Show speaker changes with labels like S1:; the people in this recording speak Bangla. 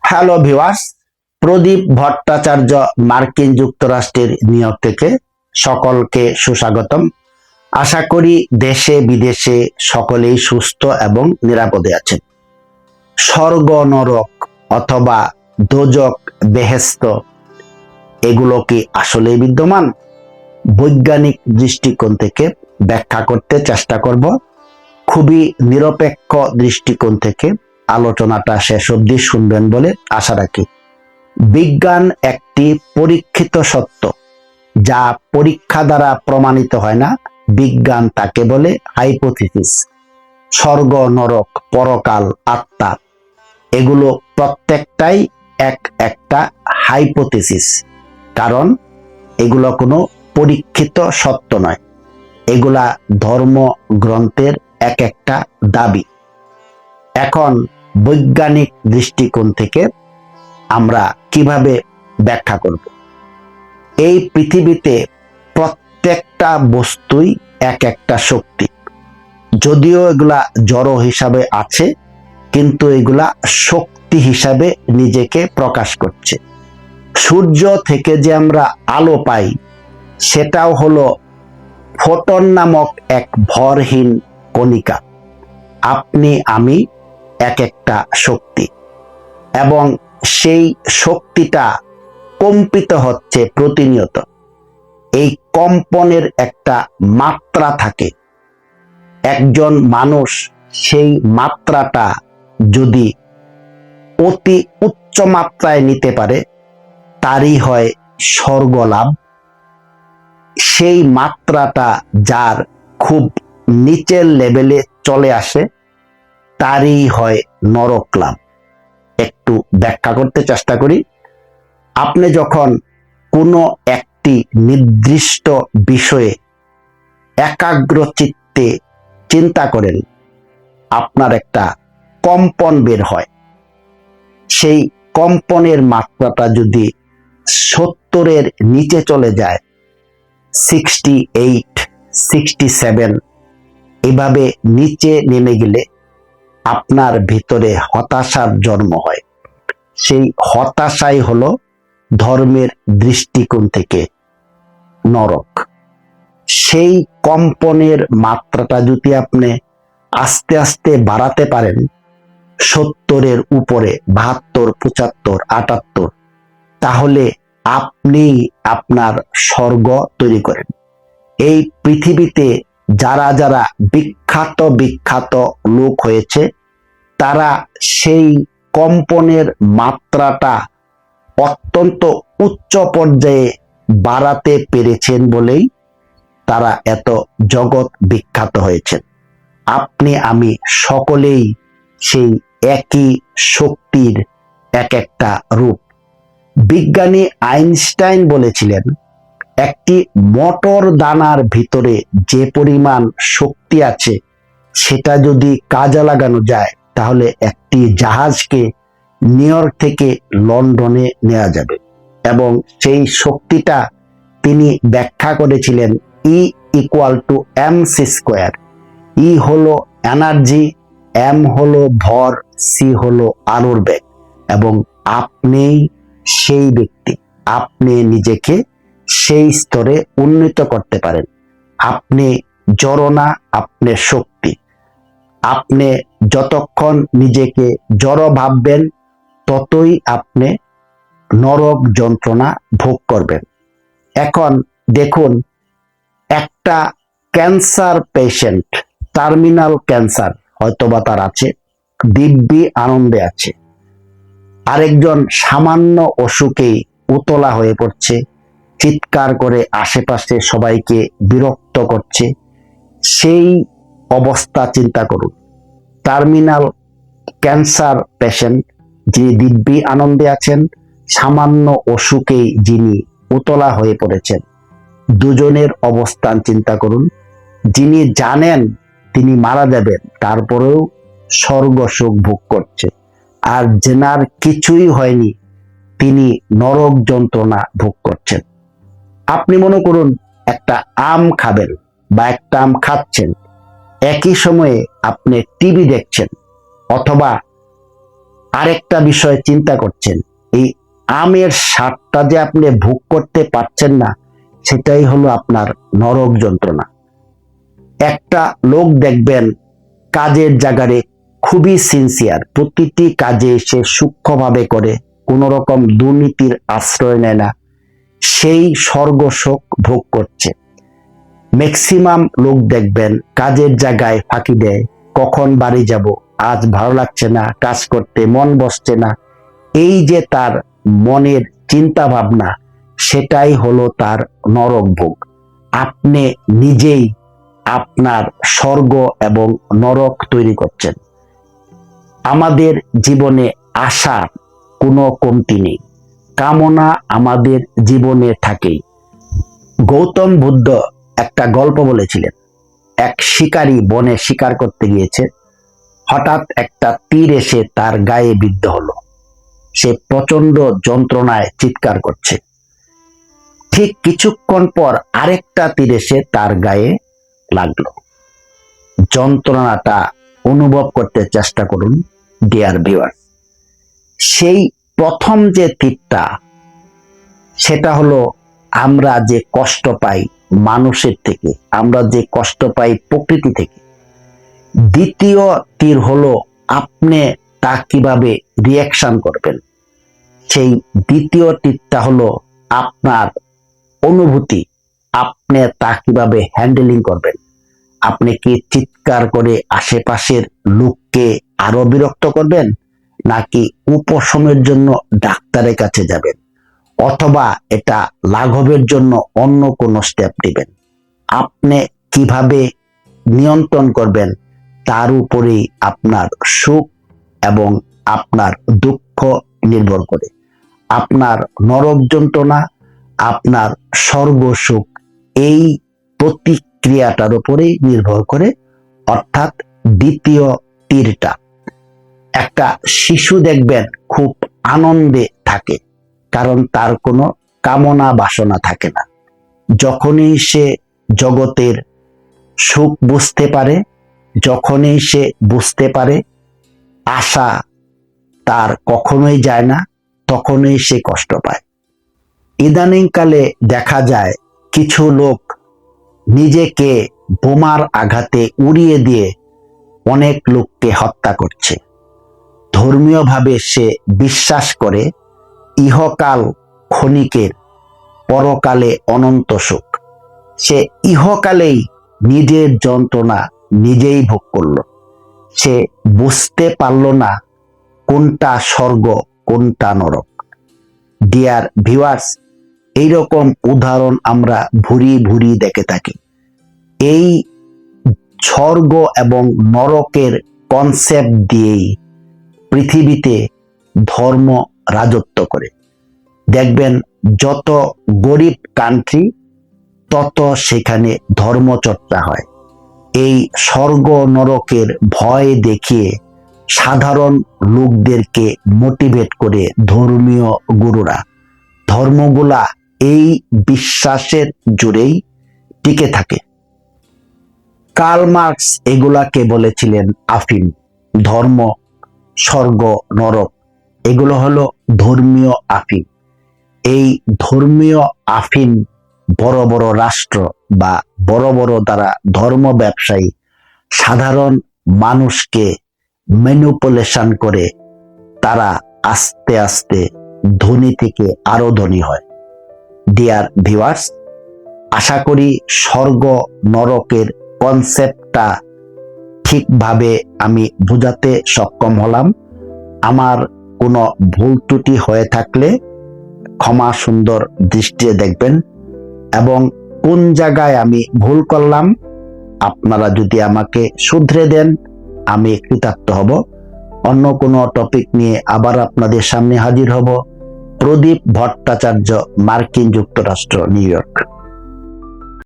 S1: হ্যালো ভিউয়ার্স, প্রদীপ ভট্টাচার্য মার্কিন যুক্তরাষ্ট্রের নিউ ইয়র্ক থেকে সকলকে সুস্বাগতম। আশা করি দেশে বিদেশে সকলেই সুস্থ এবং নিরাপদে আছেন। স্বর্গ নরক অথবা দোজক বেহেশত এগুলো কি আসলেই বিদ্যমান? বৈজ্ঞানিক দৃষ্টিকোণ থেকে ব্যাখ্যা করতে চেষ্টা করব। খুবই নিরপেক্ষ দৃষ্টিকোণ থেকে আলোচনাটা শেষ অবধি শুনবেন বলে আশা রাখি। বিজ্ঞান একটি পরীক্ষিত সত্য, যা পরীক্ষা দ্বারা প্রমাণিত হয় না। বিজ্ঞান তাকে বলে হাইপোথিসিস। স্বর্গ নরক পরকাল আত্মা এগুলো প্রত্যেকটাই একটা হাইপোথিসিস, কারণ এগুলো কোনো পরীক্ষিত সত্য নয়। এগুলা ধর্ম গ্রন্থের একটা দাবি। এখন বৈজ্ঞানিক দৃষ্টিকোণ থেকে আমরা কিভাবে ব্যাখ্যা করব? এই পৃথিবীতে প্রত্যেকটা বস্তুই একটা শক্তি। যদিও এগুলা জড় হিসাবে আছে, কিন্তু এগুলা শক্তি হিসাবে নিজেকে প্রকাশ করছে। সূর্য থেকে যে আমরা আলো পাই, সেটাও হলো ফোটন নামক এক ভরহীন কণিকা। আপনি আমি একটা শক্তি, এবং সেই শক্তিটা কম্পিত হচ্ছে প্রতিনিয়ত। এই কম্পনের একটা মাত্রা থাকে। একজন মানুষ সেই মাত্রাটা যদি অতি উচ্চ মাত্রায় নিতে পারে, তারই হয় স্বর্গলাভ। সেই মাত্রাটা যার খুব নিচের লেভেলে চলে আসে, তারই হয় নরক লাভ। একটু ব্যাখ্যা করতে চেষ্টা করি। আপনি যখন কোনো একটি নির্দিষ্ট বিষয়ে একাগ্র চিত্তে চিন্তা করেন, আপনার একটা কম্পন বের হয়। সেই কম্পনের মাত্রাটা যদি 70-এর নিচে চলে যায়, 68, 67 এভাবে নিচে নেমে গেলে আপনার ভিতরে হতাশার জন্ম হয়। সেই হতাশাই হলো ধর্মের দৃষ্টিকোণ থেকে নরক। সেই কম্পনের মাত্রাটা যদি আপনি আস্তে আস্তে বাড়াতে পারেন 70-এর উপরে, 72, 75, 78, তাহলে আপনি আপনার স্বর্গ তৈরি করেন। এই পৃথিবীতে যারা যারা বিখ্যাত লোক হয়েছে, তারা সেই কম্পনের মাত্রাটা অত্যন্ত উচ্চ পর্যায়ে বাড়াতে পেরেছেন বলেই তারা এত জগৎ বিখ্যাত হয়েছেন। আপনি আমি সকলেই সেই একই শক্তির একটা রূপ। বিজ্ঞানী আইনস্টাইন বলেছিলেন, একটি মটর দানার ভিতরে যে পরিমাণ শক্তি আছে, সেটা যদি কাজে লাগানো যায়, তাহলে একটি জাহাজকে নিউ ইয়র্ক থেকে লন্ডনে নেওয়া যাবে। এবং সেই শক্তিটা তিনি ব্যাখ্যা করেছিলেন E=mc²। ই হলো এনার্জি, এম হলো ভর, সি হলো আলোর বেগ। এবং আপনি সেই ব্যক্তি, আপনি নিজেকে সেই স্তরে উন্নীত করতে পারেন। আপনি জড় না, আপনি শক্তি। আপনি যতক্ষণ নিজেকে জড় ভাববেন, ততই আপনি নরক যন্ত্রণা ভোগ করবেন। এখন দেখুন, একটা ক্যান্সার পেশেন্ট, টার্মিনাল ক্যান্সার হয়তোবা তার আছে, দিব্যি আনন্দে আছে। আরেকজন সামান্য অসুখেই উতলা হয়ে পড়ছে, চিৎকার করে আশেপাশে সবাইকে বিরক্ত করছে। সেই অবস্থা চিন্তা করুন। টার্মিনাল ক্যান্সার পেশেন্ট যিনি দিব্যি আনন্দে আছেন, সামান্য অসুখেই যিনি উতলা হয়ে পড়েছেন, দুজনের অবস্থান চিন্তা করুন। যিনি জানেন তিনি মারা যাবেন, তারপরেও স্বর্গ সুখ ভোগ করছে। আর যেনার কিছুই হয়নি, তিনি নরক যন্ত্রণা ভোগ করছেন। আপনি মনে করুন একটা আম খাবেন বা একটা আম খাচ্ছেন, একই সময়ে আপনি টিভি দেখছেন, অথবা আরেকটা বিষয় চিন্তা করছেন, এই আমের স্বাদটা যে আপনি ভোগ করতে পারছেন না, সেটাই হলো আপনার নরক যন্ত্রণা। একটা লোক দেখবেন কাজের জায়গায় খুবই সিনসিয়ার, প্রতিটি কাজে সে সূক্ষ্মভাবে করে, কোন রকম দুর্নীতির আশ্রয় নেয় না, সেই স্বর্গ সুখ ভোগ করছে। ম্যাক্সিমাম লোক দেখবেন কাজের জায়গায় ফাঁকি দেয়, কখন বাড়ি যাব, আজ ভালো লাগছে না, কাজ করতে মন বসছে না, এই যে তার মনের চিন্তা ভাবনা, সেটাই হলো তার নরক ভোগ। আপনি নিজেই আপনার স্বর্গ এবং নরক তৈরি করছেন। আমাদের জীবনে আশার কোনো কমতি নেই, কামনা আমাদের জীবনে থাকেই। গৌতম বুদ্ধ একটা গল্প বলেছিলেন। এক শিকারী বনে শিকার করতে গিয়েছে, হঠাৎ একটা তীর এসে তার গায়ে বিদ্ধ হলো। সে প্রচন্ড যন্ত্রণায় চিৎকার করছে। ঠিক কিছুক্ষণ পর আরেকটা তীর এসে তার গায়ে লাগলো। যন্ত্রণাটা অনুভব করতে চেষ্টা করুন ডিয়ার ভিউয়ার্স। সেই প্রথম যে তীরটা, সেটা হলো আমরা যে কষ্ট পাই মানুষের থেকে, আমরা যে কষ্ট পাই প্রকৃতি থেকে। দ্বিতীয় তীর হলো আপনি তা কিভাবে রিয়াকশন করবেন। সেই দ্বিতীয় তীরটা হলো আপনার অনুভূতি, আপনি তা কিভাবে হ্যান্ডেলিং করবেন। আপনি কি চিৎকার করে আশেপাশের লোককে আরো বিরক্ত করবেন, নাকি উপশমের জন্য ডাক্তারের কাছে যাবেন, অথবা এটা লাঘবের জন্য অন্য কোনো স্টেপ নেবেন। আপনি কিভাবে নিয়ন্ত্রণ করবেন তার উপরেই আপনার সুখ এবং আপনার দুঃখ নির্ভর করে। আপনার নরক যন্ত্রণা, আপনার স্বর্গ সুখ, এই প্রতিক্রিয়াটার উপরেই নির্ভর করে। অর্থাৎ দ্বিতীয় তীরটা, একটা শিশু দেখবেন খুব আনন্দে থাকে, কারণ তার কোনো কামনা বাসনা থাকে না। যখনই সে জগতের সুখ বুঝতে পারে, যখনই সে বুঝতে পারে আশা তার কখনোই যায় না, তখনই সে কষ্ট পায়। ইদানিংকালে দেখা যায় কিছু লোক নিজেকে বোমার আঘাতে উড়িয়ে দিয়ে অনেক লোককে হত্যা করছে। ধর্মীয়ভাবে সে বিশ্বাস করে ইহকাল ক্ষণিকের, পরকালে অনন্ত সুখ। সে ইহকালেই নিজের যন্ত্রণা নিজেই ভোগ করল। সে বুঝতে পারল না কোনটা স্বর্গ কোনটা নরক। ডিয়ার ভিউয়ার্স, এইরকম উদাহরণ আমরা ভুরি ভুরি দেখে থাকি। এই স্বর্গ এবং নরকের কনসেপ্ট দিয়েই পৃথিবীতে ধর্ম রাজত্ব করে। দেখবেন যত গরিব কান্ট্রি, তত সেখানে ধর্মচর্চা হয়। এই স্বর্গ নরকের ভয় দেখিয়ে সাধারণ লোকদেরকে মোটিভেট করে ধর্মীয় গুরুরা। ধর্মগুলা এই বিশ্বাসের জুড়েই টিকে থাকে। কার্ল মার্কস এগুলাকে বলেছিলেন আফিম। ধর্ম, স্বর্গ, নরক, এগুলো হলো ধর্মীয় আফিম। এই ধর্মীয় আফিম বড় বড় রাষ্ট্র বা বড় বড় দ্বারা ধর্ম ব্যবসায়ী সাধারণ মানুষকে ম্যানিপুলেশন করে তারা আস্তে আস্তে ধনী থেকে আরো ধনী হয়। ডিয়ার ভিউয়ার্স, আশা করি স্বর্গ নরকের কনসেপ্টটা ঠিকভাবে আমি বোঝাতে সক্ষম হলাম। আমার কোনো ভুল ত্রুটি হয়ে থাকলে ক্ষমা সুন্দর দৃষ্টিতে দেখবেন, এবং কোন জায়গায় আমি ভুল করলাম আপনারা যদি আমাকে শুধরে দেন, আমি কৃতার্থ হব। অন্য কোনো টপিক নিয়ে আবার আপনাদের সামনে হাজির হব। প্রদীপ ভট্টাচার্য, মার্কিন যুক্তরাষ্ট্র, নিউ ইয়র্ক।